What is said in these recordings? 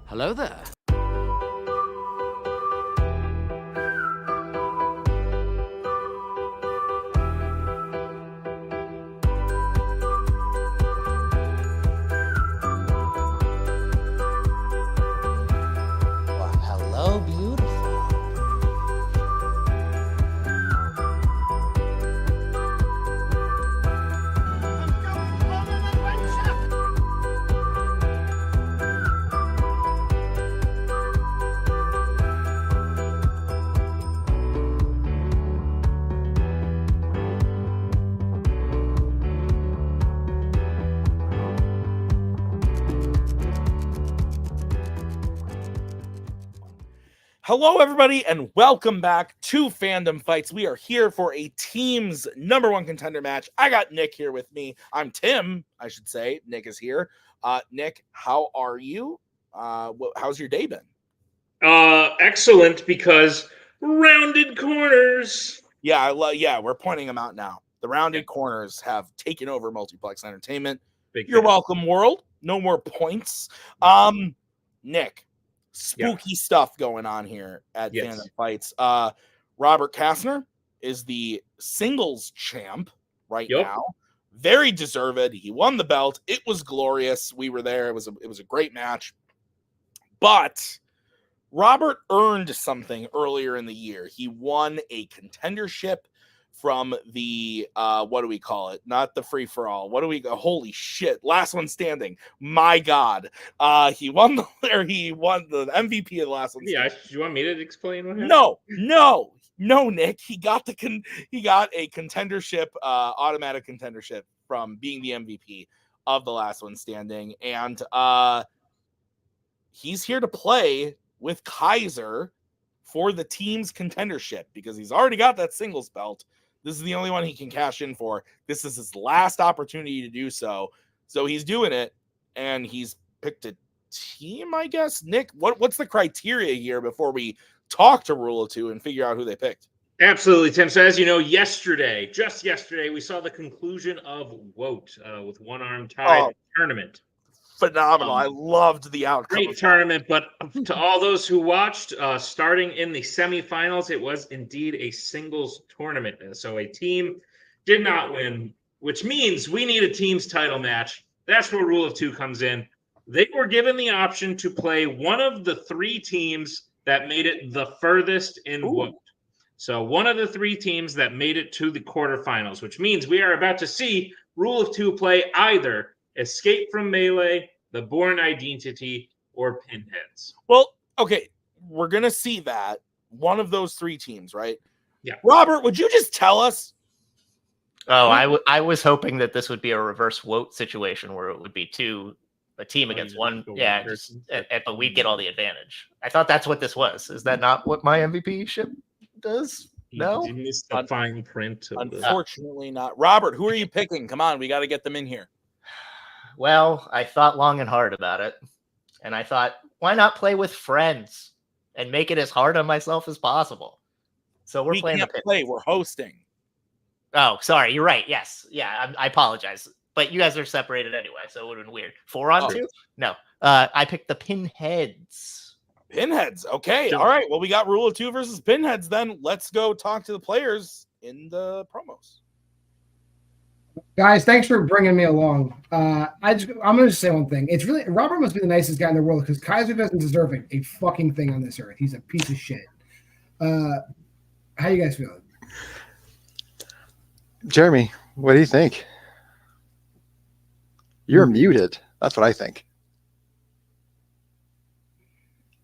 Hello there. Well, hello, beautiful. Hello, everybody, and welcome back to Fandom Fights. We are here for a team's #1 contender match. I got Nick here with me. I'm Tim, I should say. Nick is here. Nick, how are you? How's your day been? Excellent, because rounded corners. Yeah, we're pointing them out now. The rounded corners have taken over Multiplex Entertainment. You're welcome, world. No more points. Nick, spooky stuff going on here at Fandom Fights. Robert Kastner is the singles champ right now. Very deserved. He won the belt. It was glorious. We were there. It was a great match. But Robert earned something earlier in the year. He won a contendership from the what do we call it? Not the free for all. Holy shit! Last one standing. My God, he won the MVP of the last one. Yeah, do you want me to explain what happened? No, Nick. He got a contendership, automatic contendership from being the MVP of the last one standing, and he's here to play with Kaiser for the team's contendership because he's already got that singles belt. This is the only one he can cash in for. This is his last opportunity to do so. So he's doing it, and he's picked a team, I guess. Nick, what's the criteria here before we talk to Rule of Two and figure out who they picked? Absolutely, Tim. So as you know, just yesterday, we saw the conclusion of WOT with One Arm Tide tournament. Phenomenal. I loved the outcome. Great tournament, but to all those who watched, starting in the semifinals, it was indeed a singles tournament. So a team did not win, which means we need a team's title match. That's where Rule of Two comes in. They were given the option to play one of the three teams that made it the furthest in WOT. So one of the three teams that made it to the quarterfinals, which means we are about to see Rule of Two play either Escape from Melee, The Bourne Identity, or Pinheads. Well, okay, we're going to see that. One of those three teams, right? Yeah. Robert, would you just tell us? Oh, I was hoping that this would be a reverse WOT situation where it would be a team against one. Yeah, but we'd get all the advantage. I thought that's what this was. Is that not what my MVP ship does? No? You missed the fine print. Unfortunately not. Robert, who are you picking? Come on, we got to get them in here. Well, I thought long and hard about it, and I thought, why not play with friends and make it as hard on myself as possible? So we're playing. We're hosting. Oh, sorry. You're right. Yes. Yeah. I apologize, but you guys are separated anyway, so it would have been weird. 4-on-2? No. I picked the Pinheads. Pinheads. Okay. All right. Well, we got Rule of Two versus Pinheads. Then let's go talk to the players in the promos. Guys, thanks for bringing me along. I'm going to say one thing. It's really Robert must be the nicest guy in the world because Kaiser doesn't deserve a fucking thing on this earth. He's a piece of shit. How you guys feeling? Jeremy, what do you think? You're muted. That's what I think.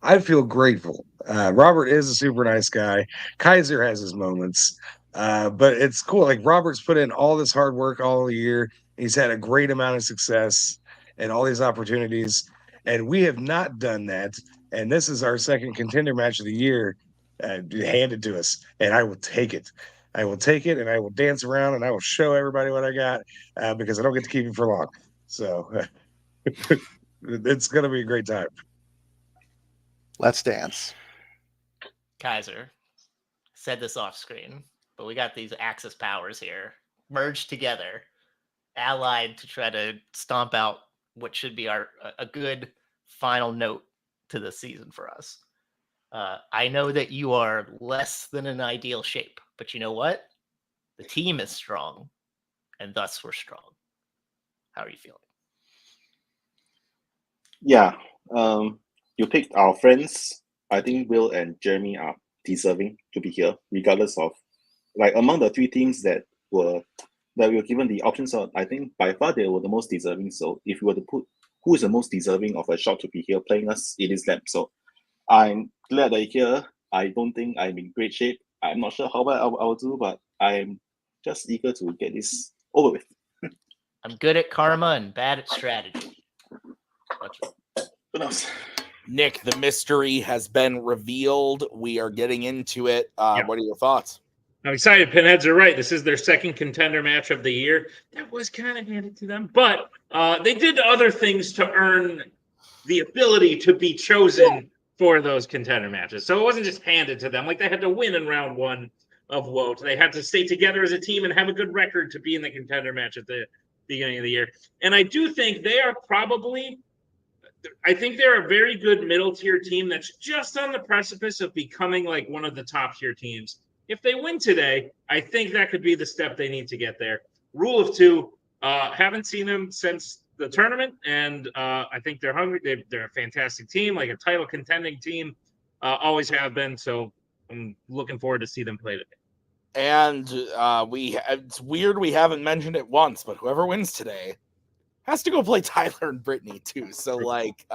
I feel grateful. Robert is a super nice guy. Kaiser has his moments. But it's cool. Like Robert's put in all this hard work all year. He's had a great amount of success and all these opportunities. And we have not done that. And this is our second contender match of the year handed to us. And I will take it. I will take it and I will dance around and I will show everybody what I got because I don't get to keep it for long. So it's going to be a great time. Let's dance. Kaiser said this off screen, but we got these Axis powers here merged together, allied to try to stomp out what should be a good final note to this season for us. I know that you are less than an ideal shape, but you know what? The team is strong, and thus we're strong. How are you feeling? Yeah, you picked our friends. I think Will and Jeremy are deserving to be here, regardless of, like, among the three teams that were given the options of, I think by far they were the most deserving. So if you were to put who is the most deserving of a shot to be here playing us, it is them. So I'm glad that you're here. I don't think I'm in great shape. I'm not sure how well I will do, but I'm just eager to get this over with. I'm good at karma and bad at strategy. Who knows? Nick, the mystery has been revealed. We are getting into it. What are your thoughts? I'm excited. Pinheads are right. This is their second contender match of the year. That was kind of handed to them, but they did other things to earn the ability to be chosen for those contender matches. So it wasn't just handed to them. Like, they had to win in round one of WOT. They had to stay together as a team and have a good record to be in the contender match at the beginning of the year. And I do think they are probably, I think they're a very good middle tier team that's just on the precipice of becoming like one of the top tier teams. If they win today, I think that could be the step they need to get there. Rule of two, haven't seen them since the tournament, and I think they're hungry. They're a fantastic team, like a title contending team, always have been. So I'm looking forward to see them play today. And it's weird we haven't mentioned it once, but whoever wins today has to go play Tyler and Brittany too. So like,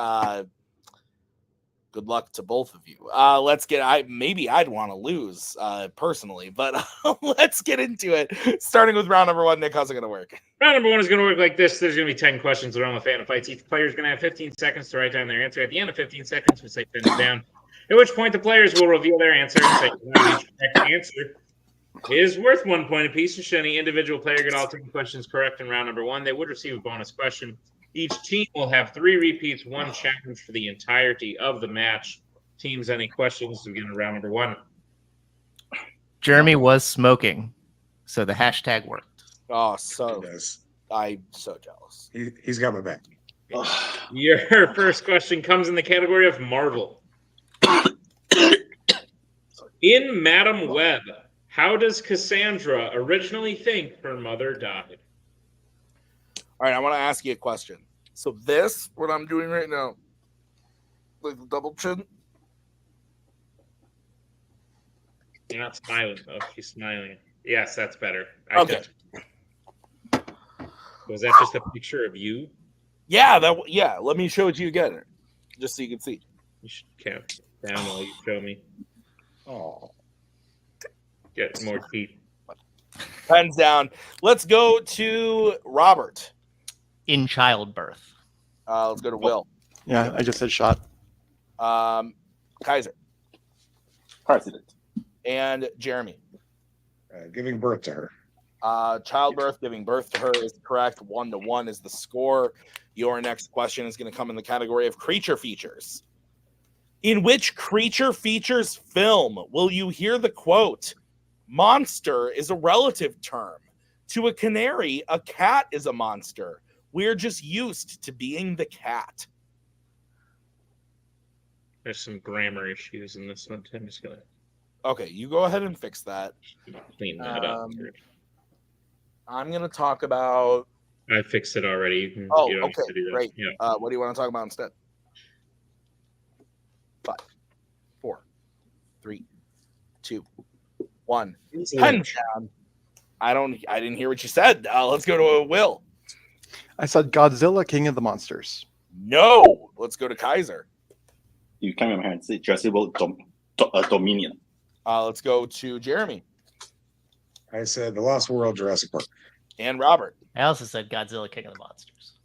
good luck to both of you. Let's get. I'd want to lose personally, but let's get into it. Starting with round number one, Nick, how's it going to work? Round number one is going to work like this. There's going to be 10 questions around the Fandom fights. Each player is going to have 15 seconds to write down their answer. At the end of 15 seconds, we say finish down. At which point the players will reveal their answer and say each correct answer is worth 1 point apiece. And should any individual player get all 10 questions correct in round number one, they would receive a bonus question. Each team will have 3 repeats, 1 challenge for the entirety of the match. Teams, any questions to begin round number one? Jeremy was smoking, so the hashtag worked. Oh, so Yes. I'm so jealous. He's got my back. Your first question comes in the category of Marvel. In Madam Web, how does Cassandra originally think her mother died? All right, I want to ask you a question. So this, what I'm doing right now, like the double chin. You're not smiling, though. She's smiling. Yes, that's better. Okay. Was that just a picture of you? Yeah, let me show it to you again, just so you can see. You should count down while you show me. Oh, Get more teeth. Pens down. Let's go to Robert. In childbirth. Let's go to Will. Yeah, I just said shot. Kaiser. President. And Jeremy. giving birth to her. Childbirth, giving birth to her is correct. 1-1 is the score. Your next question is going to come in the category of creature features. In which creature features film will you hear the quote, "Monster is a relative term. To a canary, a cat is a monster. We're just used to being the cat." There's some grammar issues in this one. I'm just gonna Okay, you go ahead and fix that. clean that up. I'm going to talk about... I fixed it already. You don't Oh, have to okay, do that. great. Yeah. What do you want to talk about instead? 5, 4, 3, 2, 1. Pen down. I didn't hear what you said. Let's go to Will. I said Godzilla, King of the Monsters. No. Let's go to Kaiser. You come in my hand. Say Jurassic World Dominion. Let's go to Jeremy I said The Lost World, Jurassic Park. and Robert. I also said Godzilla King of the Monsters.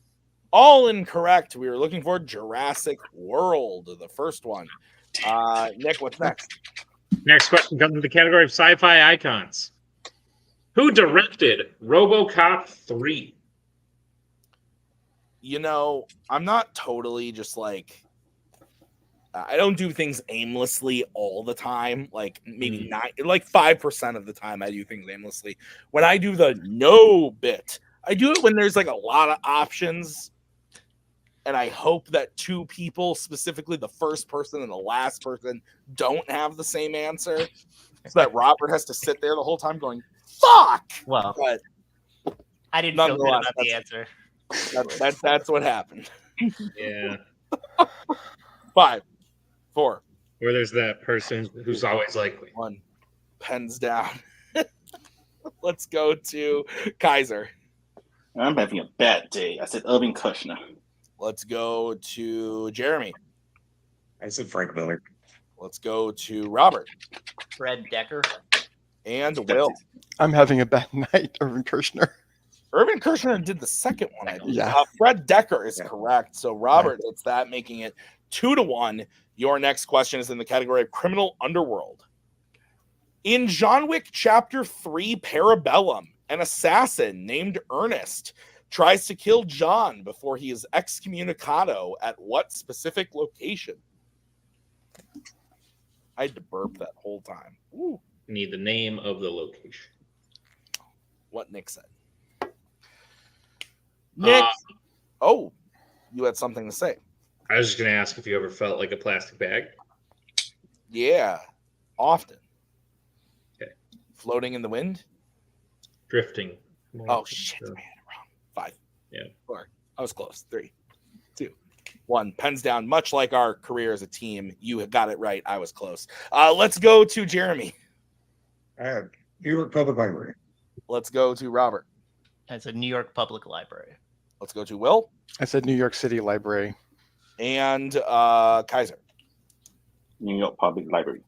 All incorrect. We were looking for Jurassic World, the first one. Nick, what's next? Next question comes in the category of sci-fi icons. Who directed RoboCop 3? You know, I'm not totally just like... I don't do things aimlessly all the time. Like maybe 5% of the time I do things aimlessly. When I do the no bit, I do it when there's like a lot of options. and I hope that two people, specifically the first person and the last person, don't have the same answer, so that Robert has to sit there the whole time going, fuck! Well, but I didn't feel good about the answer. That's what happened. Yeah. 5, 4. Where there's that person who's always like, 1. Pens down. Let's go to Kaiser. I'm having a bad day. I said Irving Kershner. Let's go to Jeremy. I said Frank Miller. Let's go to Robert. Fred Decker. And Will. I'm having a bad night, Irvin Kershner. Irvin Kershner did the second one, I believe. Yeah. Fred Decker is correct. So Robert hits that, making it 2-1. Your next question is in the category of criminal underworld. In John Wick Chapter 3 Parabellum, an assassin named Ernest tries to kill John before he is excommunicado at what specific location? I had to burp that whole time. Ooh. need the name of the location. What Nick said. Nick, you had something to say. I was just going to ask if you ever felt like a plastic bag. Yeah, often. Okay. Floating in the wind? Drifting. Oh, shit. Man, wrong. 5. Yeah. 4. I was close. 3, 2, 1. Pens down. Much like our career as a team, you got it right. I was close. Let's go to Jeremy. New York Public Library. Let's go to Robert. It's a New York Public Library. Let's go to Will. I said New York City Library. And Kaiser. New York Public Library.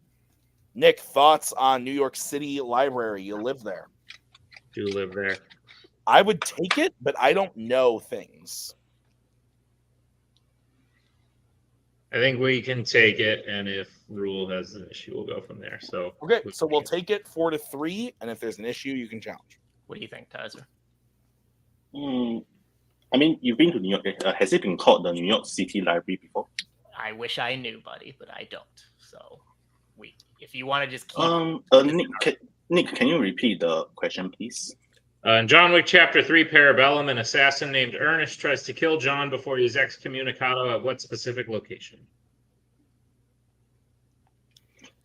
Nick, thoughts on New York City Library? You live there. Do live there. I would take it, but I don't know things. I think we can take it, and if Rule has an issue, we'll go from there. So okay, so we'll take it 4-3, and if there's an issue, you can challenge. What do you think, Kaiser? I mean, you've been to New York. Has it been called the New York City Library before? I wish I knew, buddy, but I don't. So, if you want to just keep... Nick, can you repeat the question, please? In John Wick Chapter 3 Parabellum, an assassin named Ernest tries to kill John before he is excommunicado at what specific location?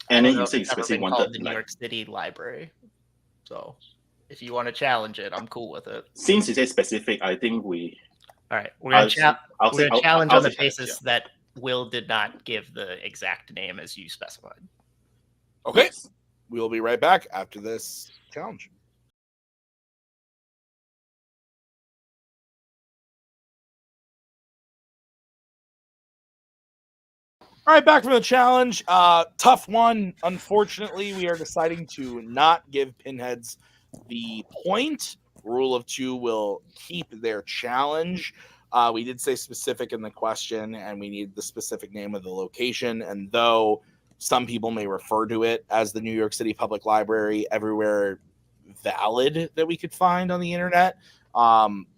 And then you say specific one. The New York City Library. So, if you want to challenge it, I'm cool with it. Since you say specific, I think we... All right, we're going to challenge on the basis that Will did not give the exact name as you specified. Okay, yes. We will be right back after this challenge. All right, back from the challenge. Tough one. Unfortunately, we are deciding to not give Pinheads the point. Rule of 2 will keep their challenge. We did say specific in the question, and we need the specific name of the location. And though some people may refer to it as the New York City Public Library, everywhere valid that we could find on the internet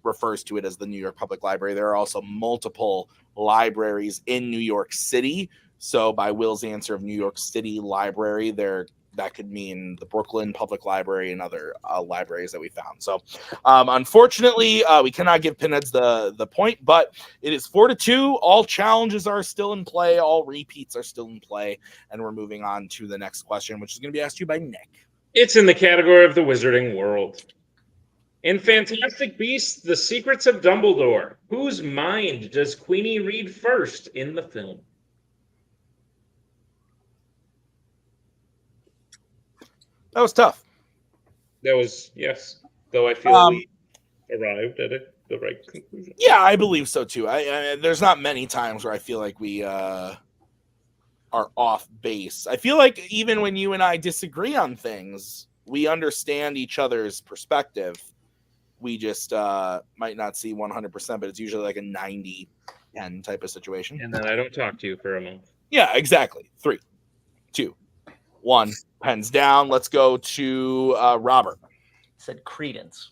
refers to it as the New York Public Library. There are also multiple libraries in New York City. So by Will's answer of New York City Library, that could mean the Brooklyn Public Library and other libraries that we found. So unfortunately, we cannot give Pinheads the point, but it is 4-2. All challenges are still in play. All repeats are still in play. And we're moving on to the next question, which is going to be asked to you by Nick. It's in the category of the wizarding world. In Fantastic Beasts, The Secrets of Dumbledore, whose mind does Queenie read first in the film? That was tough. That was, yes. Though I feel we arrived at the right conclusion. Yeah, I believe so too. I there's not many times where I feel like we are off base. I feel like even when you and I disagree on things, we understand each other's perspective. We just might not see 100%, but it's usually like a 90-10 type of situation. And then I don't talk to you for a month. Yeah, exactly. 3, 2, 1. Pens down. Let's go to Robert. Said Credence.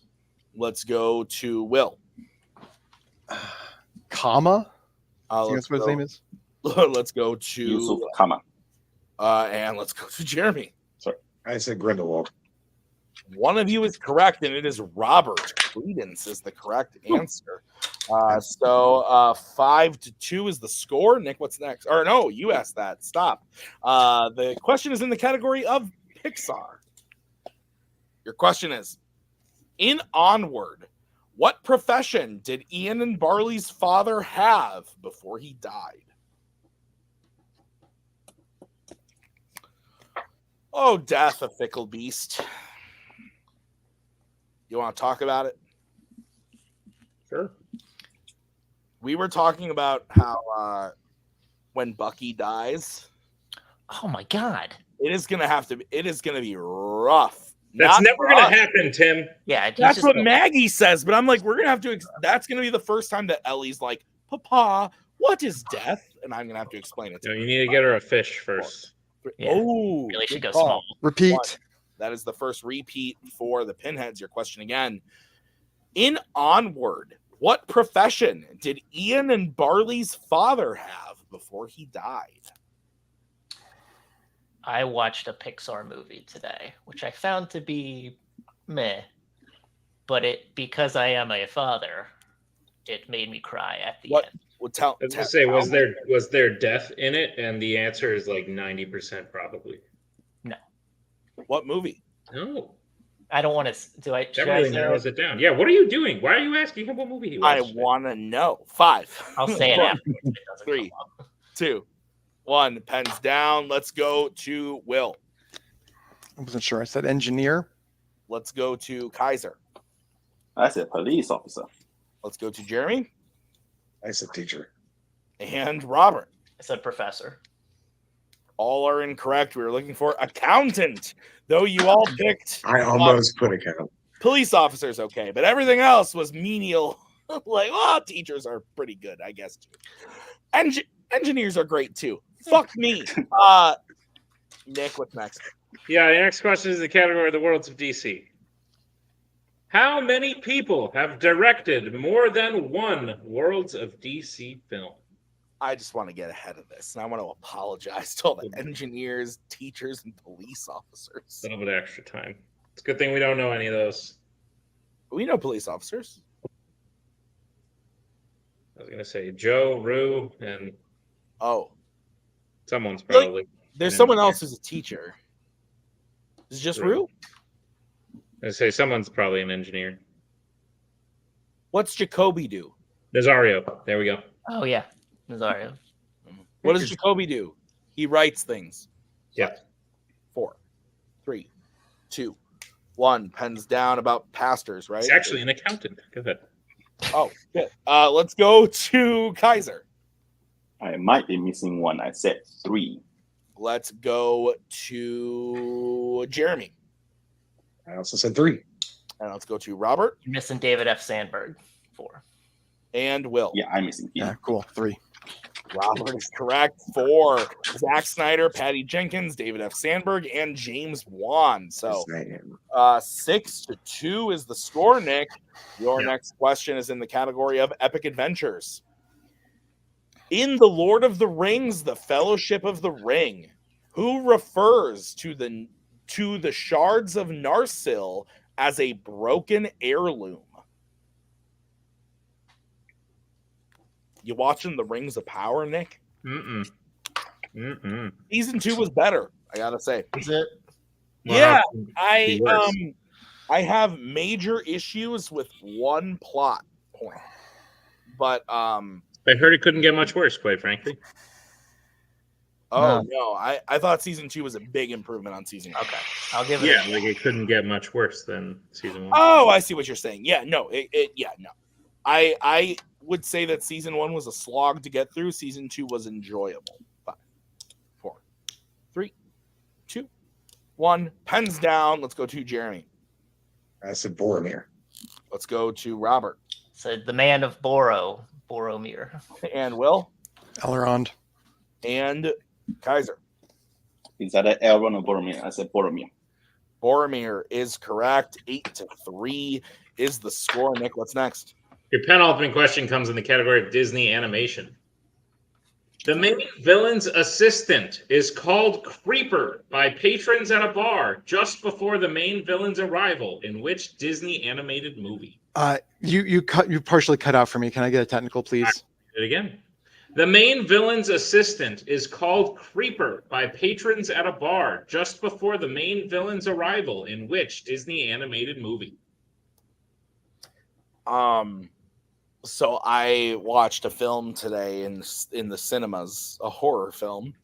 Let's go to Will. Comma? That's what his name is? Let's go to Yusuf Kama. And let's go to Jeremy. Sorry, I said Grindelwald. One of you is correct, and it is Robert. Credence is the correct answer. So 5-2 is the score. Nick, what's next? Or no, you asked that. Stop. The question is in the category of Pixar. Your question is, in Onward, what profession did Ian and Barley's father have before he died? Oh, death, a fickle beast. You want to talk about it? Sure. We were talking about how when Bucky dies, Oh my god. it is gonna be rough. That's never going to happen, Tim. Yeah, That's what Maggie says, but I'm like, we're gonna have to. That's gonna be the first time that Ellie's like, "Papa, what is death?" And I'm gonna have to explain it to No, her. you need to get her a fish first. Yeah. Oh, Really should go good call. small. Repeat. That is the first repeat for the Pinheads. Your question again. In Onward, what profession did Ian and Barley's father have before he died? I watched a Pixar movie today, which I found to be meh. But because I am a father, it made me cry at the end. Well, tell. I was going to say, was there death in it? And the answer is like 90% probably. No. What movie? No. I don't want to. Do I? That really narrows it down. Yeah. What are you doing? Why are you asking him what movie he I watched? want to know. 5. I'll say it after. It doesn't 3, come up. 2, 1. Pens down. Let's go to Will. I wasn't sure. I said engineer. Let's go to Kaiser. I said police officer. Let's go to Jeremy I said teacher. and Robert. I said professor. All are incorrect. We were looking for accountant, though you all picked I almost put account. police officers. Okay, but everything else was menial. Like, well, teachers are pretty good, I guess. Too. Engineers are great too. Fuck me. Nick, what's next? Yeah, the next question is the category of the Worlds of DC. How many people have directed more than one Worlds of DC film? I just want to get ahead of this, and I want to apologize to all the engineers, teachers, and police officers. A little bit of extra time. It's a good thing we don't know any of those. We know police officers. I was going to say Joe, Rue, and someone's Really? probably. There's someone else who's a teacher. Is it just Rue? I say someone's probably an engineer. What's Jacoby do? Nazario. There we go. Oh yeah, Nazario. What does Jacoby do? He writes things. Yeah. 4, 3, 2, 1. Pens down about pastors, right? He's actually an accountant. Go ahead. Oh, good. Let's go to Kaiser. I might be missing one. I said 3. Let's go to Jeremy. I also said 3. And let's go to Robert. You're missing David F. Sandberg. 4. And Will. Yeah, I'm missing 3. Yeah, cool. 3. Robert is correct. 4. Zack Snyder, Patty Jenkins, David F. Sandberg, and James Wan. So 6-2 is the score, Nick. Your next question is in the category of epic adventures. In The Lord of the Rings, The Fellowship of the Ring, who refers to the shards of Narsil as a broken heirloom? You watching The Rings of Power, Nick? Season 2 was better, I gotta say. Is it? Yeah, I have major issues with one plot point, but I heard it couldn't get much worse, quite frankly. No, I thought season 2 was a big improvement on season 1. Okay, I'll give it. Yeah, like it couldn't get much worse than season 1. Oh, I see what you're saying. Yeah, no, no. I would say that season 1 was a slog to get through. Season 2 was enjoyable. 5, 4, 3, 2, 1. Pens down. Let's go to Jeremy. I said Boromir. Let's go to Robert. So the man of Boromir. And Will. Elrond. And Kaiser. Is that Elrond or Boromir? I said Boromir. Boromir is correct. 8-3 is the score. Nick, what's next? Your penultimate question comes in the category of Disney animation. The main villain's assistant is called Creeper by patrons at a bar just before the main villain's arrival in which Disney animated movie? You partially cut out for me. Can I get a technical, please? Do it again. The main villain's assistant is called Creeper by patrons at a bar just before the main villain's arrival in which Disney animated movie? So I watched a film today in the cinemas, a horror film,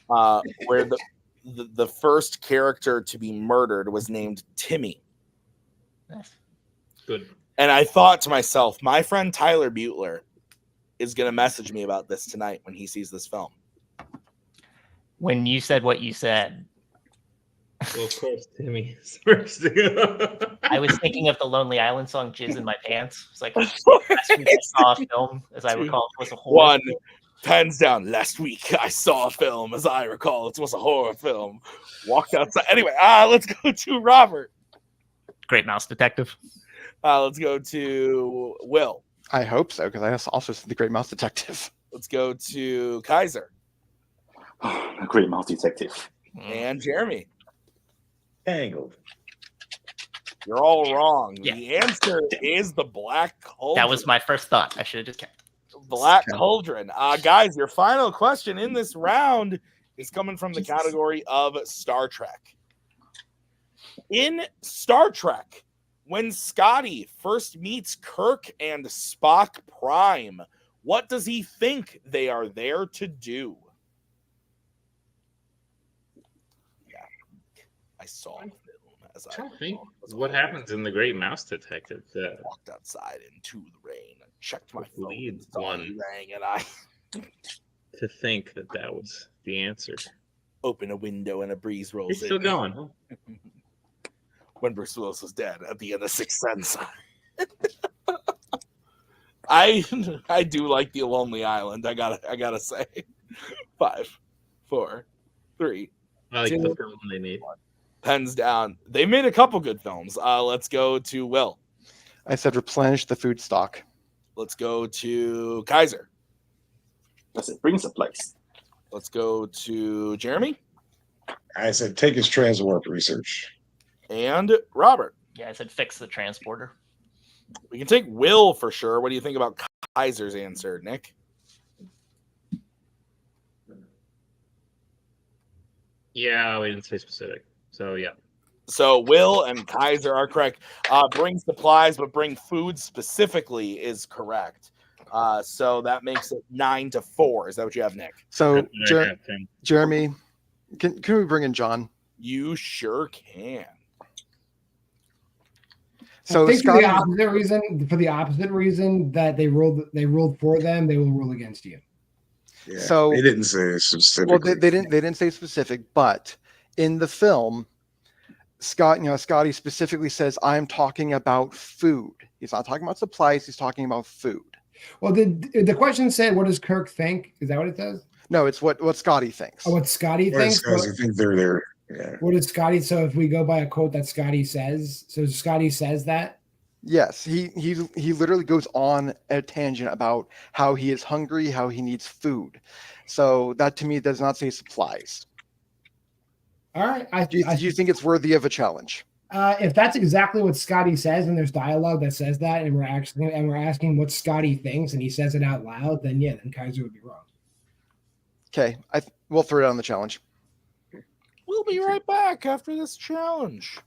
where the first character to be murdered was named Timmy. Good. And I thought to myself, my friend Tyler Butler is going to message me about this tonight when he sees this film. When you said what you said, Well, of course, Timmy is first. I was thinking of the Lonely Island song "Jizz in My Pants." It's like last week I saw a film, as I recall, it was a horror. One, pens down. Last week I saw a film, as I recall, it was a horror film. Walked outside. Anyway, let's go to Robert. Great Mouse Detective. Let's go to Will. I hope so, because I also said The Great Mouse Detective. Let's go to Kaiser. A Great Mouse Detective. And Jeremy. Tangled. You're all wrong. Yeah. The answer is the Black Cauldron. That was my first thought. I should have just kept. Black Cauldron. Guys, your final question in this round is coming from the category of Star Trek. In Star Trek, when Scotty first meets Kirk and Spock Prime, what does he think they are there to do? Yeah, I saw the film as I think what happens in The Great Mouse Detective. walked outside into the rain and checked my phone. Lead Saw one. he rang, and I To think that was the answer. open a window and a breeze rolls He's in. still going. Huh? When Bruce Willis was dead at the end of Sixth Sense. I do like the Lonely Island. I gotta say. 5, 4, 3. I like 2, the film they made. Pens down. They made a couple good films. Let's go to Will. I said replenish the food stock. Let's go to Kaiser. That's it. Bring supplies. Let's go to Jeremy I said take his transwarp research. and Robert. Yeah, I said fix the transporter. We can take Will for sure. What do you think about Kaiser's answer, Nick? Yeah, we didn't say specific. So, yeah. So Will and Kaiser are correct. Bring supplies, but bring food specifically is correct. So that makes it 9-4. Is that what you have, Nick? So, That's what I think. Jeremy, can we bring in John? You sure can. So I think Scotty, for the opposite reason that they ruled for them, they will rule against you. Yeah, So- they didn't say specific. well, they didn't say specific, but in the film, Scotty specifically says, "I'm talking about food." He's not talking about supplies. He's talking about food. Well, the question said, "What does Kirk think?" Is that what it says? No, it's what Scotty thinks. Oh, what Scotty Or thinks. guys, I think they're there. Yeah. What did Scotty? So if we go by a quote that Scotty says, so Scotty says that. Yes, he literally goes on a tangent about how he is hungry, how he needs food. So that to me does not say supplies. All right. Do you think it's worthy of a challenge? If that's exactly what Scotty says, and there's dialogue that says that, and we're asking what Scotty thinks, and he says it out loud, then yeah, then Kaiser would be wrong. Okay, we'll throw it on the challenge. We'll be right back after this challenge.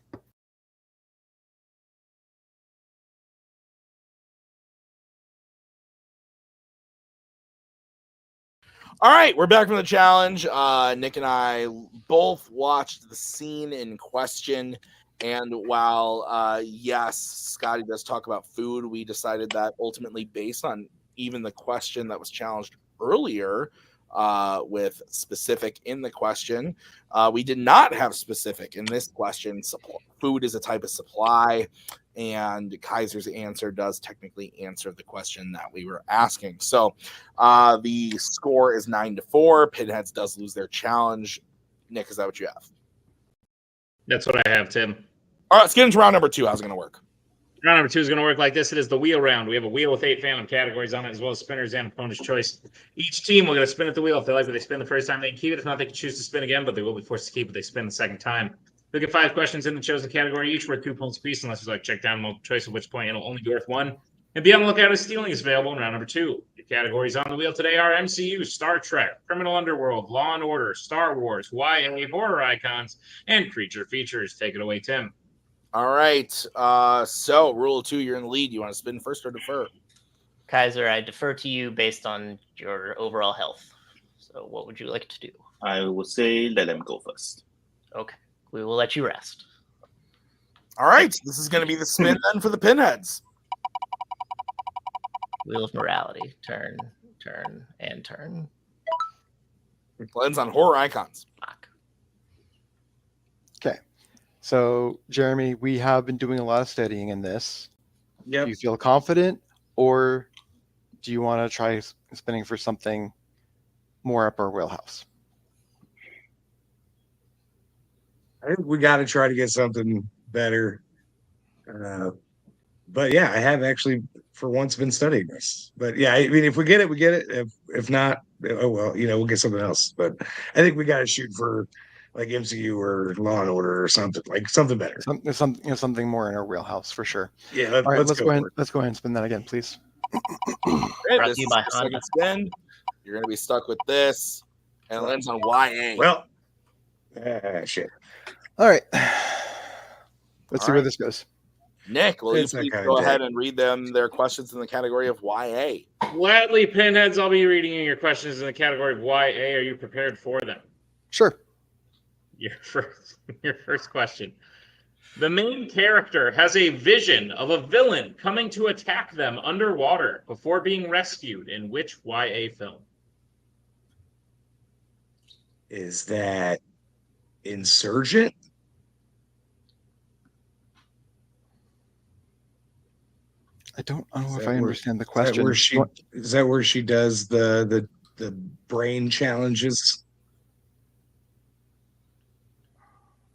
All right, we're back from the challenge. Nick and I both watched the scene in question. And while, yes, Scotty does talk about food, we decided that ultimately, based on even the question that was challenged earlier, with specific in the question, we did not have specific in this question. Food is a type of supply, and Kaiser's answer does technically answer the question that we were asking. So the score is 9-4. Pinheads does lose their challenge. Nick, is that what you have? That's what I have, Tim. All right, let's get into round number 2. How's it going to work? Round number 2 is going to work like this. It is the wheel round. We have a wheel with 8 fandom categories on it, as well as spinners and opponent's choice. Each team will get a spin at the wheel. If they like what they spin the first time, they can keep it. If not, they can choose to spin again, but they will be forced to keep what they spin the second time. Look at 5 questions in the chosen category, each worth 2 points apiece, unless you like check down multiple choice, at which point it'll only be worth 1. And be on the lookout as stealing is available in round number 2. The categories on the wheel today are MCU, Star Trek, Criminal Underworld, Law and Order, Star Wars, YA, horror icons, and creature features. Take it away, Tim. All right. So rule 2, you're in the lead. You want to spin first or defer? Kaiser, I defer to you based on your overall health. So what would you like to do? I would say let them go first. Okay. We will let you rest. All right. This is going to be the spin then for the pinheads. Wheel of Morality. Turn, turn, and turn. Lands on horror icons. Fuck. Okay. So, Jeremy, we have been doing a lot of studying in this. Yep. Do you feel confident, or do you want to try spinning for something more up our wheelhouse? I think we got to try to get something better. But yeah, I have actually for once been studying this. But yeah, I mean, if we get it, we get it. If not, oh well, we'll get something else. But I think we got to shoot for like MCU or Law and Order or something, like something better. Something more in our wheelhouse for sure. Yeah, All right, let's go ahead. Let's go ahead and spin that again, please. Okay, Brought this to you is by the second Honda. spin. You're going to be stuck with this, and it lands on YA. Well, shit. All right. Let's see All where right. this goes. Nick, will you It's that please kind go of ahead day. and read them their questions in the category of YA? Gladly, Pinheads, I'll be reading you your questions in the category of YA. Are you prepared for them? Sure. Your first question. The main character has a vision of a villain coming to attack them underwater before being rescued in which YA film? Is that Insurgent? I don't know Is if that I where- understand the Is that question. where she does the brain challenges?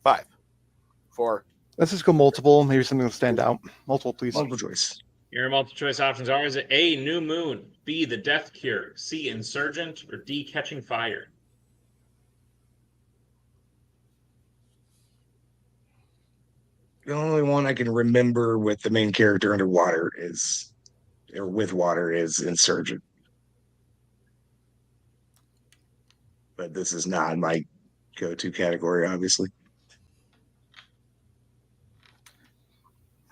5, 4. Let's just go multiple. Maybe something will stand out. Multiple, please. Multiple choice. Your multiple choice options are: is it A, New Moon, B, The Death Cure, C, Insurgent, or D, Catching Fire? The only one I can remember with the main character underwater with water is Insurgent. But this is not my go-to category, obviously.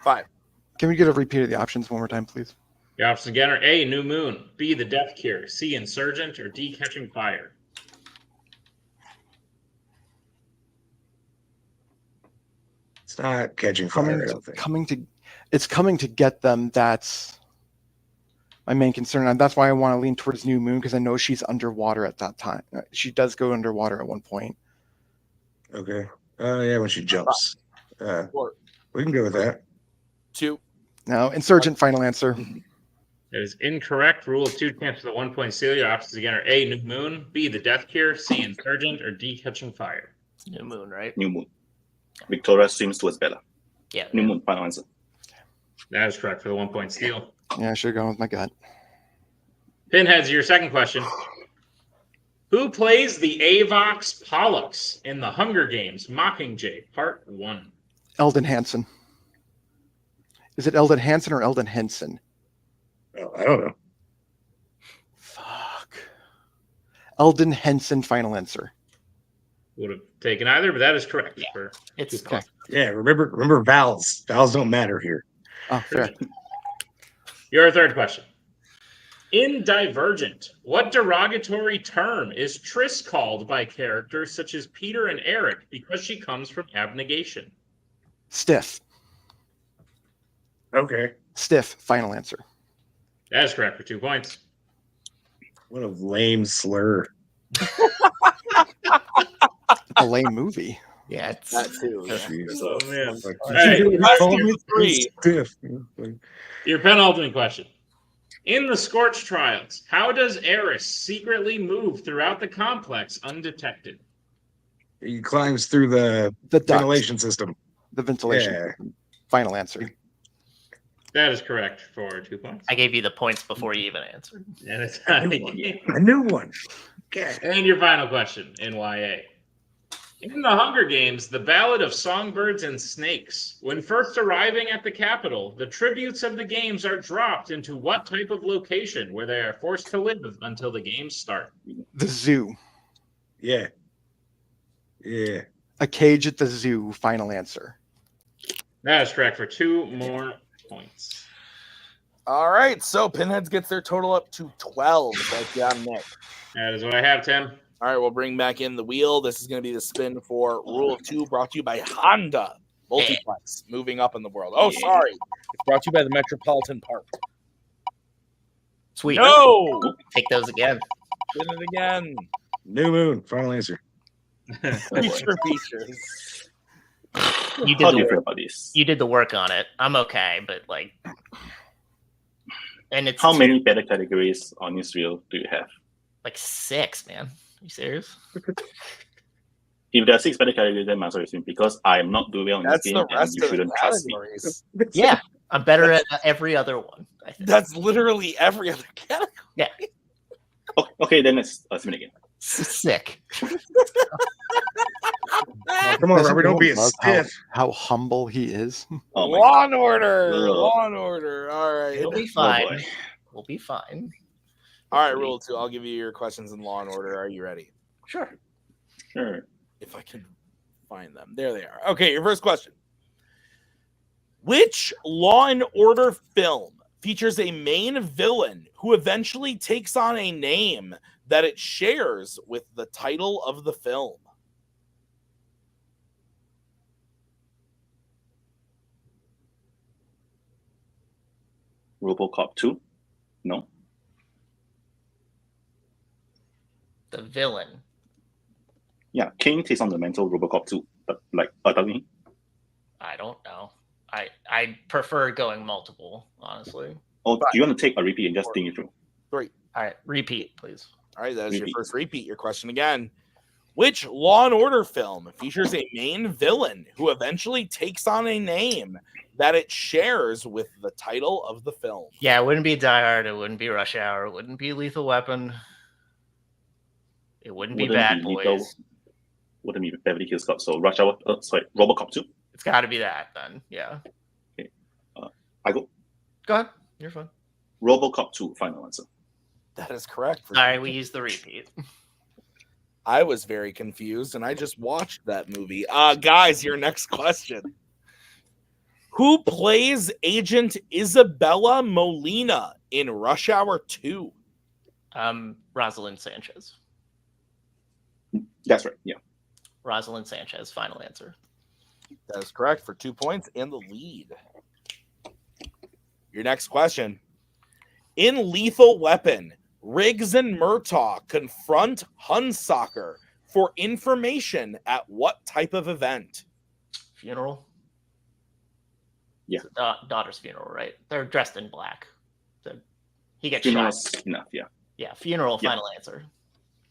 5. Can we get a repeat of the options one more time, please? Your options again are A, New Moon, B, The Death Cure, C, Insurgent, or D, Catching Fire. It's not Catching Fire, I don't think. It's coming to get them. That's my main concern, and that's why I want to lean towards New Moon, because I know she's underwater at that time. She does go underwater at one point. Okay. Yeah, when she jumps. 4, We can go with that. 2. No, Insurgent, final answer. That is incorrect. Rule of 2 cancels the 1 point steal. Your options again are A, New Moon, B, The Death Cure, C, Insurgent, or D, Catching Fire. New Moon, right? New Moon. Victoria swims towards Bella. Yeah. New Moon, final answer. That is correct for the 1 point steal. Yeah, I should have gone with my gut. Pinheads, your second question. Who plays the Avox Pollux in the Hunger Games Mockingjay Part 1? Eldon Hansen. Is it Eldon Hansen or Eldon Henson? Oh, I don't know. Fuck. Eldon Henson, final answer. Would have taken either, but that is correct. Yeah. For It's Okay. Yeah, remember vowels. Vowels don't matter here. Oh, fair. your third question. In Divergent, what derogatory term is Triss called by characters such as Peter and Eric because she comes from abnegation? Stiff. Okay. Stiff, final answer. That is correct for 2 points. What a lame slur. A lame movie. Yeah, it's That too. Yeah. Jeez. Oh, man. Like, All right. you call me 3. stiff. Your penultimate question. In the Scorch Trials, how does Eris secretly move throughout the complex undetected? He climbs through the The duct. ventilation system. The ventilation. Yeah. Final answer. That is correct for 2 points. I gave you the points before you even answered. And, A new one. Okay. and your final question in YA. In the Hunger Games, the Ballad of Songbirds and Snakes. When first arriving at the capital, the tributes of the games are dropped into what type of location where they are forced to live until the games start? The zoo. Yeah. Yeah. A cage at the zoo. Final answer. That is correct for 2 more points. All right, so Pinheads gets their total up to 12. That's down Nick. That is what I have, Tim. All right, we'll bring back in the wheel. This is going to be the spin for Rule of 2, brought to you by Honda Multiplex, moving up in the world. Oh, sorry. It's brought to you by the Metropolitan Park. Sweet. No! Take those again. Spin it again. New Moon. Final answer. Feature features. You How did do you the feel work. about this? You did the work on it. I'm okay, but like, and it's How many better categories on this wheel do you have? like 6, man. Are you serious? If there are 6 better categories, then my answer is because I am not doing well in this That's game, the and rest you of the shouldn't trust me. categories. Yeah, I'm better at every other one. I think. That's literally every other category. Okay, then let's spin again. Sick. Oh, come on, Doesn't Robert. Don't be a everyone love stiff. how humble he is. Oh my Law and Order. Ugh. Law and Order. All right. We'll be boy. fine. We'll be fine. All right, Rule 2. I'll give you your questions in Law and Order. Are you ready? Sure. Sure. If I can find them. There they are. Okay, your first question. Which Law and Order film features a main villain who eventually takes on a name that it shares with the title of the film? RoboCop 2? No. The villain. Yeah, Kane takes on the mental RoboCop 2, but like doesn't I don't know. I prefer going multiple, honestly. Or do you want to take a repeat and just think it through? 3. All right, repeat, please. All right, that is your Repeat. first repeat. Your question again. Which Law and Order film features a main villain who eventually takes on a name that it shares with the title of the film? Yeah, it wouldn't be Die Hard. It wouldn't be Rush Hour. It wouldn't be Lethal Weapon. It wouldn't be Bad Boys. Wouldn't be Beverly Hills Cop. So Rush Hour. RoboCop 2. It's got to be that then. Yeah. I go Go ahead. You're fine. RoboCop 2. Final answer. That is correct. Sorry, we used the repeat. I was very confused, and I just watched that movie. Guys, your next question. Who plays Agent Isabella Molina in Rush Hour 2? Rosalind Sanchez. That's right. Yeah. Rosalind Sanchez. Final answer. That is correct for 2 points and the lead. Your next question. In Lethal Weapon, Riggs and Murtaugh confront Hunsaker for information at what type of event? Funeral. Yeah. Daughter's funeral, right? They're dressed in black. So he gets Funeral shot. is enough. Yeah. Yeah, funeral. Yeah. Final answer.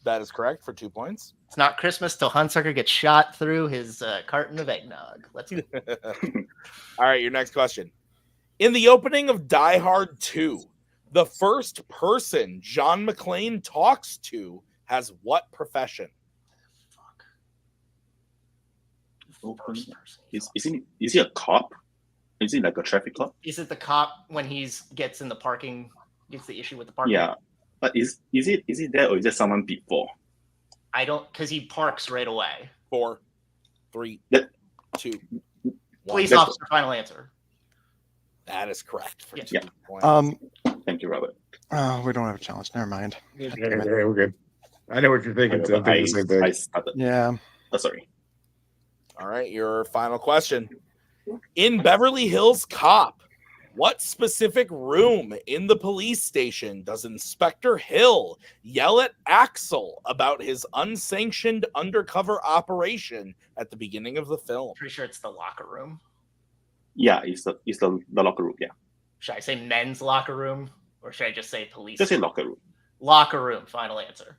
That is correct for 2 points. It's not Christmas till Hunsucker gets shot through his carton of eggnog. Let's go. All right, your next question. In the opening of Die Hard 2, the first person John McClane talks to has what profession? First person. Is he a cop? Is he like a traffic cop? Is it the cop when he's gets in the parking? Gets the issue with the parking? Yeah. But is it there or is there someone before? I don't, because he parks right away. 4, 3, That- 2, 1. Police Let's officer. Final answer. That is correct for 2 Yeah. points. Thank you, Robert. We don't have a challenge. Never mind. Yeah, we're good. I know what you're thinking. I'm thinking the same thing. I started. Yeah. Oh, sorry. All right, your final question. In Beverly Hills Cop, what specific room in the police station does Inspector Hill yell at Axel about his unsanctioned undercover operation at the beginning of the film? Pretty sure it's the locker room. Yeah, it's the locker room. Yeah, Should I say men's locker room or should I just say police? just say locker room. Locker room. Final answer.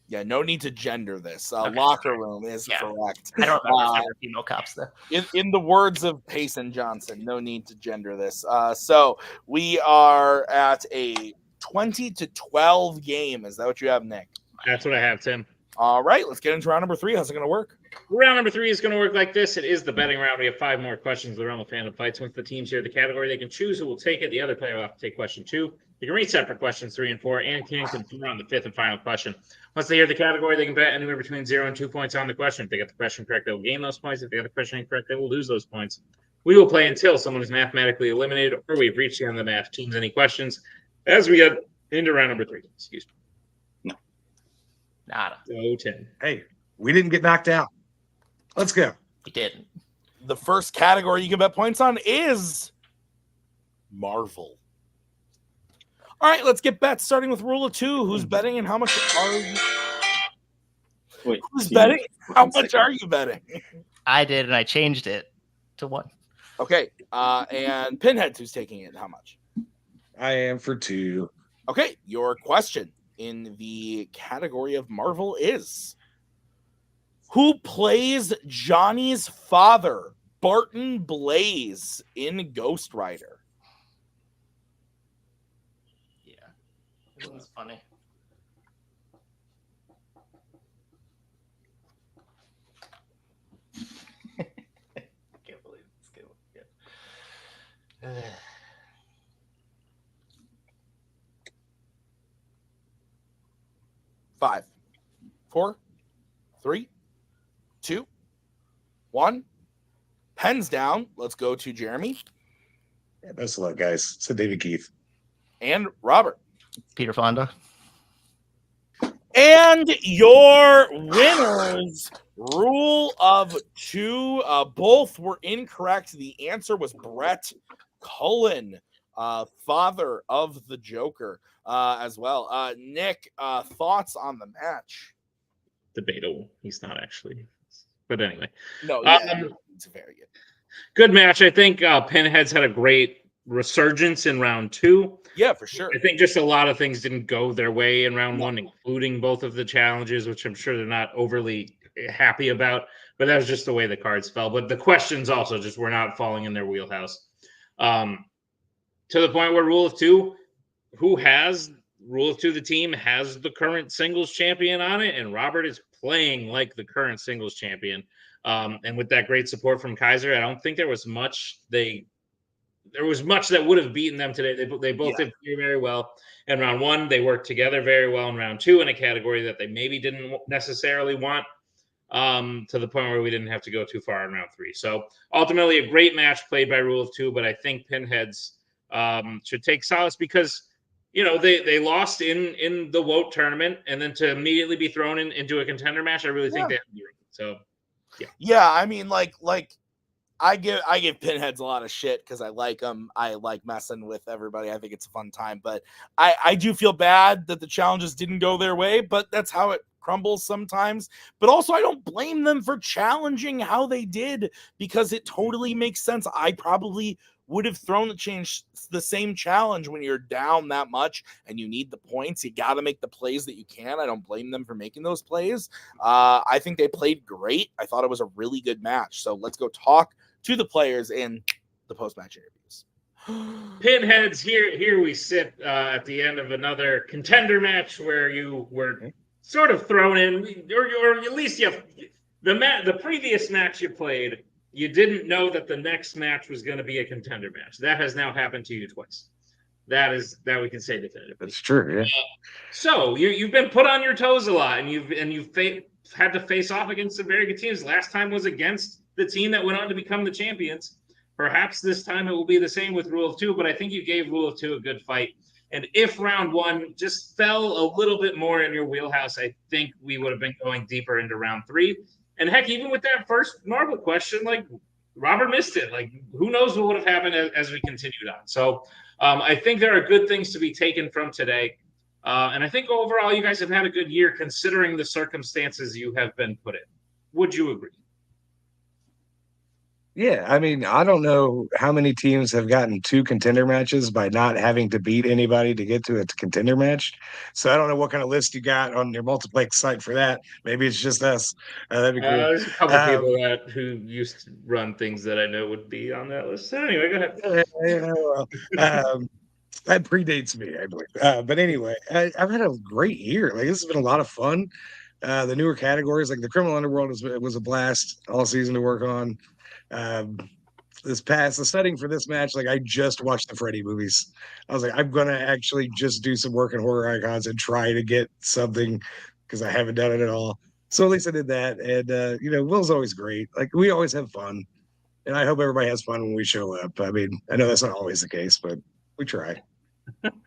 Yeah, no need to gender this. Okay. Locker room is Yeah. correct. I don't remember if there were female cops though. In the words of Payson Johnson, no need to gender this. So we are at a 20-12 game. Is that what you have, Nick? That's what I have, Tim. All right, let's get into round number 3. How's it going to work? Round number 3 is going to work like this. It is the betting round. We have 5 more questions around the Fandom Fights. Once the teams share the category, they can choose who will take it. The other player will have to take question 2. You can reset for questions 3 and 4, and can confirm on the 5th and final question. Once they hear the category, they can bet anywhere between 0 and 2 points on the question. If they get the question correct, they will gain those points. If they get the question incorrect, they will lose those points. We will play until someone is mathematically eliminated or we've reached the end of the match. Teams, any questions as we get into round number 3? Excuse me. Nada. Oh, 10. Hey, we didn't get knocked out. Let's go. We didn't. The first category you can bet points on is Marvel. All right, let's get bets starting with rule of 2. Who's betting and how much are you? Wait, Who's betting? How much are you betting? I did, and I changed it to 1. Okay, and Pinheads, who's taking it and how much? I am for 2. Okay, your question in the category of Marvel is: who plays Johnny's father, Barton Blaze, in Ghost Rider? Yeah, it was funny. Can't believe it's good. Yeah. 5, 4, 3, 2, 1. Pens down. Let's go to Jeremy. Yeah, best of luck, guys. So David Keith. And Robert. Peter Fonda. And your winners, rule of 2. Both were incorrect. The answer was Brett Cullen, father of the Joker, as well. Nick, thoughts on the match? Debatable. He's not actually. But anyway. No, yeah, it's very good. Good match. I think Pinheads had a great resurgence in round 2. Yeah, for sure. I think just a lot of things didn't go their way in round 1, including both of the challenges, which I'm sure they're not overly happy about. But that was just the way the cards fell. But the questions also just were not falling in their wheelhouse. To the point where rule of 2, who has rule of 2, the team has the current singles champion on it, and Robert is playing like the current singles champion. And with that great support from Kaiser, I don't think there was much that would have beaten them today. They both did very, very well in round 1. They worked together very well in round 2 in a category that they maybe didn't necessarily want, to the point where we didn't have to go too far in round 3. So ultimately a great match played by rule of 2, but I think Pinheads should take solace because, you know, they lost in the WOT tournament, and then to immediately be thrown into a contender match, I really think they have to do it. So, yeah. I mean, like I give Pinheads a lot of shit because I like them. I like messing with everybody. I think it's a fun time, but I do feel bad that the challenges didn't go their way, but that's how it crumbles sometimes. But also I don't blame them for challenging how they did because it totally makes sense. I probably would have thrown the same challenge when you're down that much and you need the points. You got to make the plays that you can. I don't blame them for making those plays. I think they played great. I thought it was a really good match. So let's go talk to the players in the post-match interviews. Pinheads, here we sit at the end of another contender match where you were sort of thrown in, or at least the previous match you played, you didn't know that the next match was going to be a contender match. That has now happened to you twice. That we can say definitively. That's true. Yeah. So you've been put on your toes a lot, and you've had to face off against some very good teams. Last time was against the team that went on to become the champions. Perhaps this time it will be the same with Rule of 2, but I think you gave Rule of 2 a good fight. And if round 1 just fell a little bit more in your wheelhouse, I think we would have been going deeper into round 3. And heck, even with that first Marvel question, like Robert missed it. Like who knows what would have happened as we continued on. So I think there are good things to be taken from today. And I think overall you guys have had a good year considering the circumstances you have been put in. Would you agree? Yeah, I mean, I don't know how many teams have gotten 2 contender matches by not having to beat anybody to get to a contender match. So I don't know what kind of list you got on your multiplex site for that. Maybe it's just us. That'd be cool. There's a couple people who used to run things that I know would be on that list. So anyway, go ahead. That predates me, I believe. But anyway, I've had a great year. Like this has been a lot of fun. The newer categories, like the Criminal Underworld, was a blast all season to work on. The setting for this match, like I just watched the Freddy movies. I was like, I'm gonna actually just do some work in horror icons and try to get something because I haven't done it at all. So at least I did that. And Will's always great. Like we always have fun. And I hope everybody has fun when we show up. I mean, I know that's not always the case, but we try.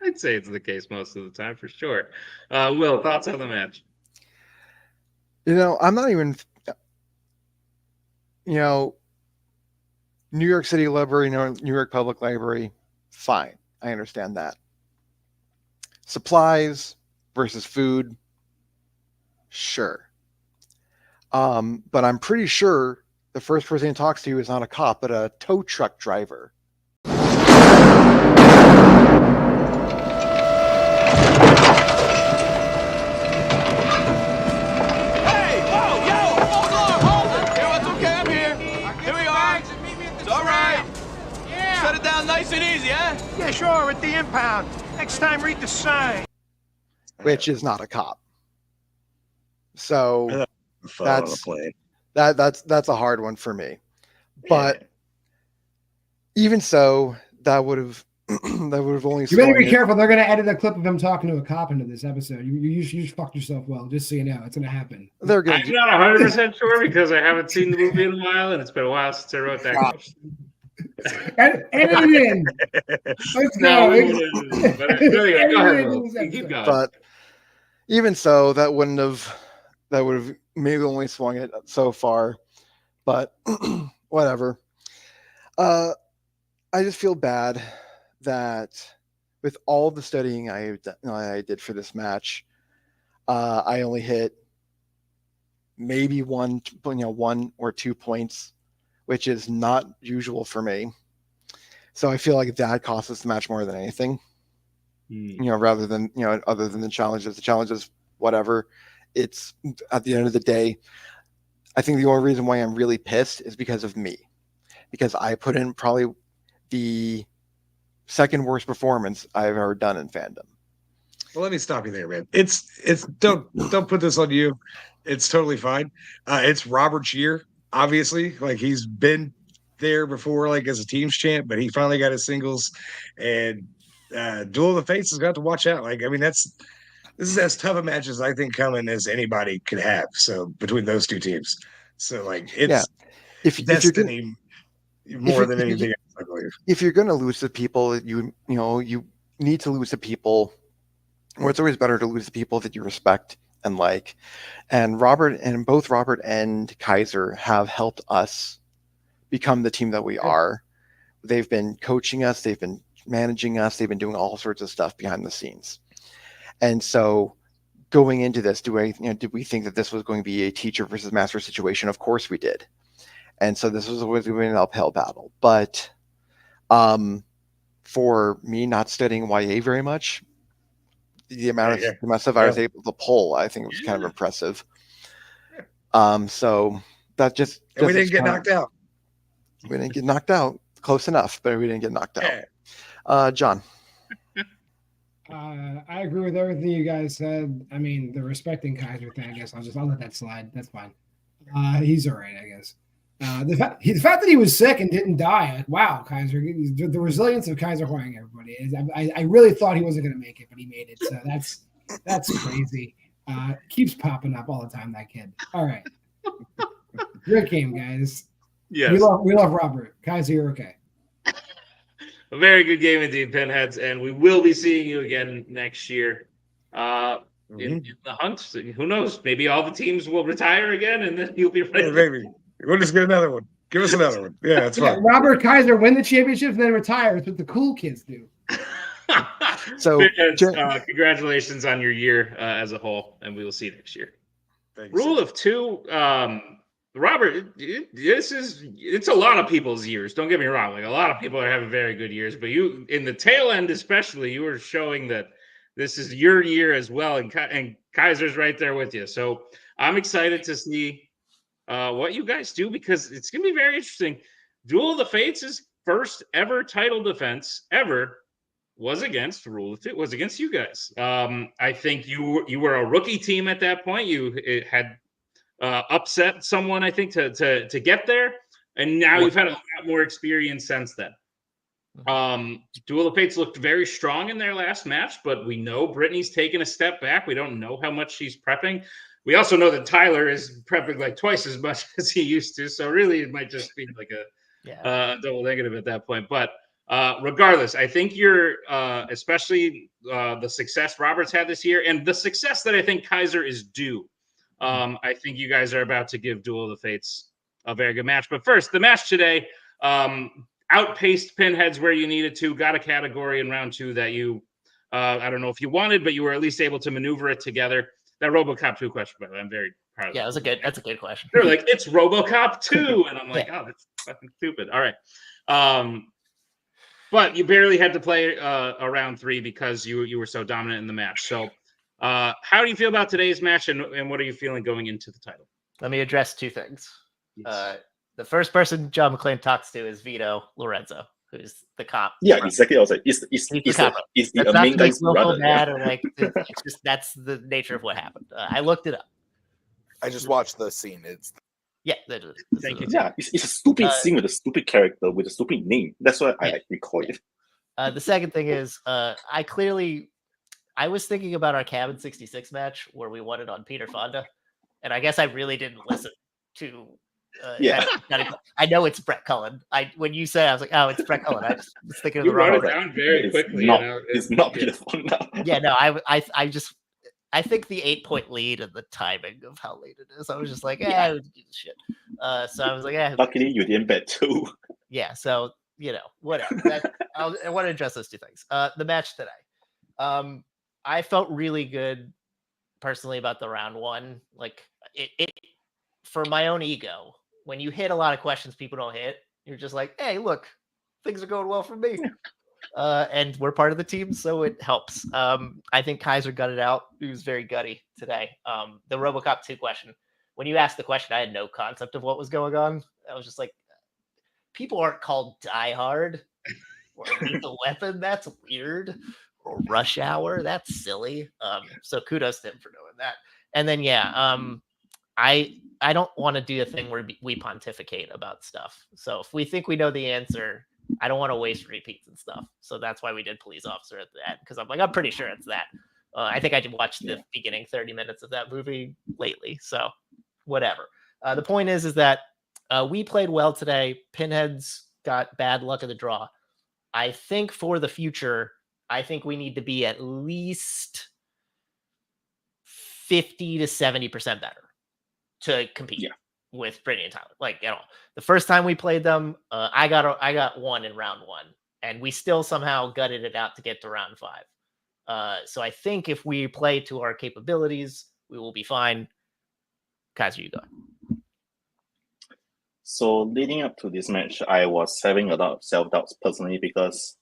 I'd say it's the case most of the time for sure. Will, thoughts on the match? I'm not even, New York City Library, New York Public Library, fine. I understand that. Supplies versus food, sure. But I'm pretty sure the first person he talks to is not a cop, but a tow truck driver. Nice and easy, huh? Yeah, sure, at the impound. Next time, read the sign. Which is not a cop. So that's a hard one for me. But even so, that would have only. You better be careful. They're going to edit a clip of him talking to a cop into this episode. You just fucked yourself well. Just so you know, it's going to happen. I'm not 100% sure because I haven't seen the movie in a while, and it's been a while since I wrote that question. Edit it in. Let's go. But even so, that would have maybe only swung it so far. But whatever. I just feel bad that with all the studying I did for this match, I only hit maybe one or 2 points, which is not usual for me. So I feel like that cost us the match more than anything. Rather than, other than the challenges, whatever. It's at the end of the day, I think the only reason why I'm really pissed is because of me. Because I put in probably the second worst performance I've ever done in Fandom. Well, let me stop you there, man. It's don't put this on you. It's totally fine. It's Robert's year. Obviously, like he's been there before, like as a teams champ, but he finally got his singles, and Duel of the Fates has got to watch out. Like, I mean, this is as tough a match as I think coming as anybody could have. So between those two teams, so like it's destiny more than anything else, I believe. If you're going to lose to people, you need to lose to people, or it's always better to lose to people that you respect and like. And both Robert and Kaiser have helped us become the team that we are. They've been coaching us, they've been managing us, they've been doing all sorts of stuff behind the scenes. And so going into this, did we think that this was going to be a teacher versus master situation? Of course we did. And so this was always going to be an uphill battle. But for me not studying YA very much, the amount of stuff I was able to pull, I think it was kind of impressive. So that just we didn't get knocked out. We didn't get knocked out. Close enough, but we didn't get knocked out. John. I agree with everything you guys said. I mean, the respecting Kaiser thing, I guess I'll let that slide. That's fine. He's all right, I guess. The fact that he was sick and didn't die, like, wow, Kaiser, the resilience of Kaiser Hoying, everybody. I really thought he wasn't going to make it, but he made it. So that's crazy. Keeps popping up all the time, that kid. All right. Great game, guys. Yes. We love Robert. Kaiser, you're okay. A very good game indeed, Penheads, and we will be seeing you again next year. In the hunt, who knows? Maybe all the teams will retire again, and then you'll be ready. Yeah, maybe. We'll just get another one. Give us another one. Yeah, that's fine. Robert Kaiser win the championship and then retire. That's what the cool kids do. So, congratulations on your year as a whole, and we will see you next year. Thanks. Rule of two, Robert. It's a lot of people's years. Don't get me wrong. Like a lot of people are having very good years, but you, in the tail end especially, you were showing that this is your year as well, and Kaiser's right there with you. So I'm excited to see what you guys do because it's going to be very interesting. Duel of the Fates' first ever title defense ever was against you guys. I think you were a rookie team at that point. You had upset someone, I think, to get there, and now you've had a lot more experience since then. Duel of Fates looked very strong in their last match, but we know Brittany's taken a step back. We don't know how much she's prepping. We also know that Tyler is prepping like twice as much as he used to. So really, it might just be like a double negative at that point. But regardless, I think you're, especially the success Robert's had this year and the success that I think Kaiser is due. I think you guys are about to give Duel of the Fates a very good match. But first, the match today outpaced Pinheads where you needed to, got a category in round 2 that you, I don't know if you wanted, but you were at least able to maneuver it together. That RoboCop 2 question, by the way, I'm very proud of. Yeah, that's a good question. They're like, it's RoboCop 2, and I'm like, oh, that's fucking stupid. All right. But you barely had to play a round 3 because you were so dominant in the match. So how do you feel about today's match, and what are you feeling going into the title? Let me address 2 things. Yes. The first person John McClane talks to is Vito Lorenzo, who's the cop. Yeah, exactly. I was like, is the main guy's brother? Bad or like, it's just that's the nature of what happened. I looked it up. I just watched the scene. Thank you. Yeah, it's a stupid scene with a stupid character with a stupid name. That's why I recall it. The second thing is, I was thinking about our Cabin 66 match where we won it on Peter Fonda, and I guess I really didn't listen to. I know it's Brett Cullen. When you said, I was like, oh, it's Brett Cullen. I was thinking of the wrong. You wrote it down very quickly. It's not Peter Fonda. Yeah, no, I think the 8-point lead and the timing of how late it is. I was just like, I would do this shit. So I was like, Luckily, you didn't bet too. Yeah, so whatever. I want to address those 2 things. The match today. I felt really good personally about the round 1. Like it for my own ego. When you hit a lot of questions people don't hit, you're just like, hey, look, things are going well for me. And we're part of the team, so it helps. I think Kaiser got it out. He was very gutty today. The RoboCop 2 question, when you asked the question, I had no concept of what was going on. I was just like, people aren't called Die Hard or Lethal Weapon. That's weird. Or Rush Hour. That's silly. So kudos to him for doing that. And then, I don't want to do a thing where we pontificate about stuff. So if we think we know the answer, I don't want to waste repeats and stuff. So that's why we did Police Officer at the end, because I'm like, I'm pretty sure it's that. I think I did watch the beginning 30 minutes of that movie lately. So whatever. The point is that we played well today. Pinheads got bad luck of the draw. I think for the future, I think we need to be at least 50 to 70% better to compete with Brittany and Tyler. Like, the first time we played them, I got 1 in round 1, and we still somehow gutted it out to get to round 5. So I think if we play to our capabilities, we will be fine. Kaiser, you go. So leading up to this match, I was having a lot of self-doubts personally, because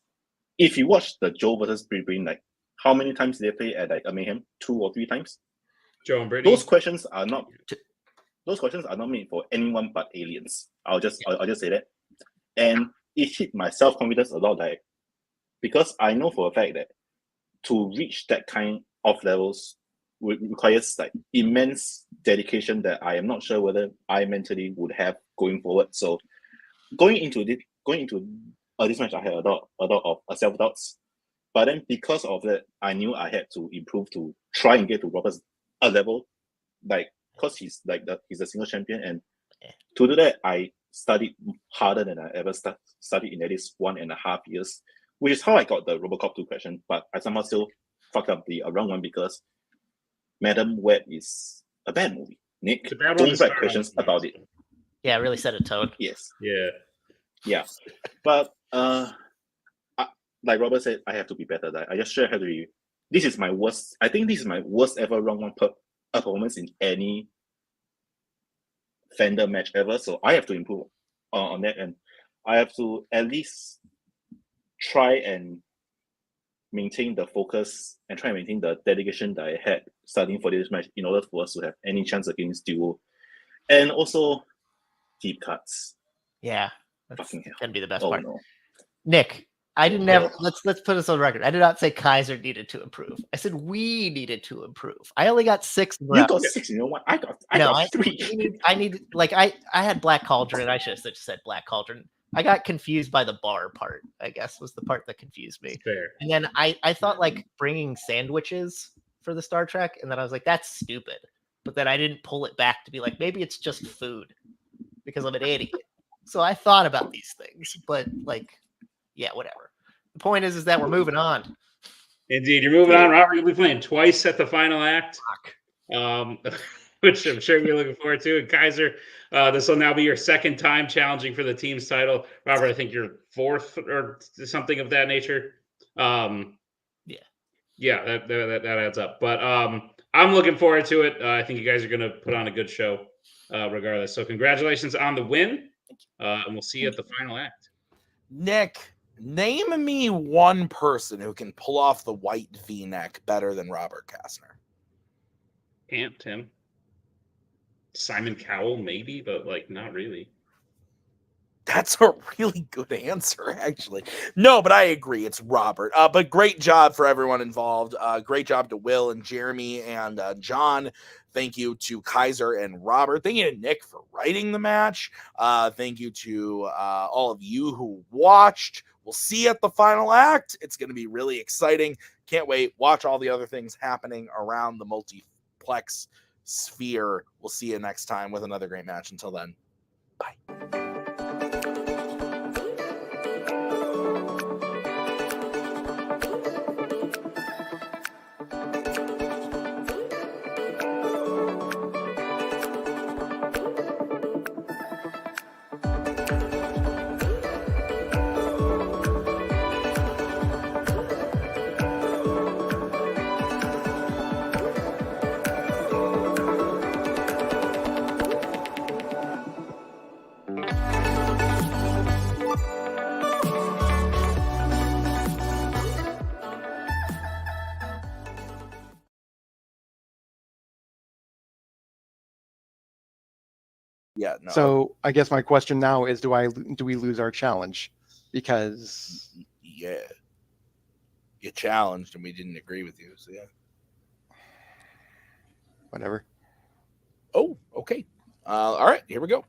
if you watch the Joe versus Brittany, like how many times did they play at like a Mayhem? 2 or 3 times? Joe and Brittany. Those questions are not made for anyone but aliens. I'll just say that. And it hit my self-confidence a lot, like, because I know for a fact that to reach that kind of levels requires like immense dedication that I am not sure whether I mentally would have going forward. So going into this match, I had a lot of self-doubts. But then because of that, I knew I had to improve to try and get to Robert's a level, like, because he's a single champion, and to do that, I studied harder than I ever studied in at least 1.5 years, which is how I got the RoboCop 2 question. But I somehow still fucked up the wrong one because Madam Web is a bad movie. Nick, don't write questions about it. Yeah, it really set a tone. Yes. Yeah. But like Robert said, I have to be better. I just sure have to be. This is my worst. I think this is my worst ever wrong one performance in any Fandom match ever. So I have to improve on that, and I have to at least try and maintain the focus and try and maintain the dedication that I had starting for this match in order for us to have any chance against Duo. And also deep cuts. Yeah, that's gonna be the best part. No. Nick, I didn't ever. Let's put this on record. I did not say Kaiser needed to improve. I said we needed to improve. I only got 6. You got 6. You know what? I got 3. I need like I had Black Cauldron. I should have just said Black Cauldron. I got confused by the bar part. I guess was the part that confused me. Fair. And then I thought like bringing sandwiches for the Star Trek, and then I was like, that's stupid. But then I didn't pull it back to be like, maybe it's just food because I'm an idiot. So I thought about these things, but like, yeah, whatever. The point is that we're moving on. Indeed, you're moving on, Robert. You'll be playing twice at the final act, which I'm sure you're looking forward to. And Kaiser, this will now be your 2nd time challenging for the team's title. Robert, I think you're 4th or something of that nature. Yeah, that adds up. But I'm looking forward to it. I think you guys are going to put on a good show, regardless. So congratulations on the win, and we'll see you at the final act. Nick, name me one person who can pull off the white V-neck better than Robert Kastner. Can't, Tim. Simon Cowell, maybe, but like not really. That's a really good answer, actually. No, but I agree. It's Robert. But great job for everyone involved. Great job to Will and Jeremy and John. Thank you to Kaiser and Robert. Thank you to Nick for writing the match. Thank you to all of you who watched. We'll see you at the final act. It's going to be really exciting. Can't wait. Watch all the other things happening around the multiplex sphere. We'll see you next time with another great match. Until then, bye. Yeah. No. So I guess my question now is, do we lose our challenge? Because yeah, you challenged and we didn't agree with you. So yeah. Whatever. Oh, okay. All right, here we go.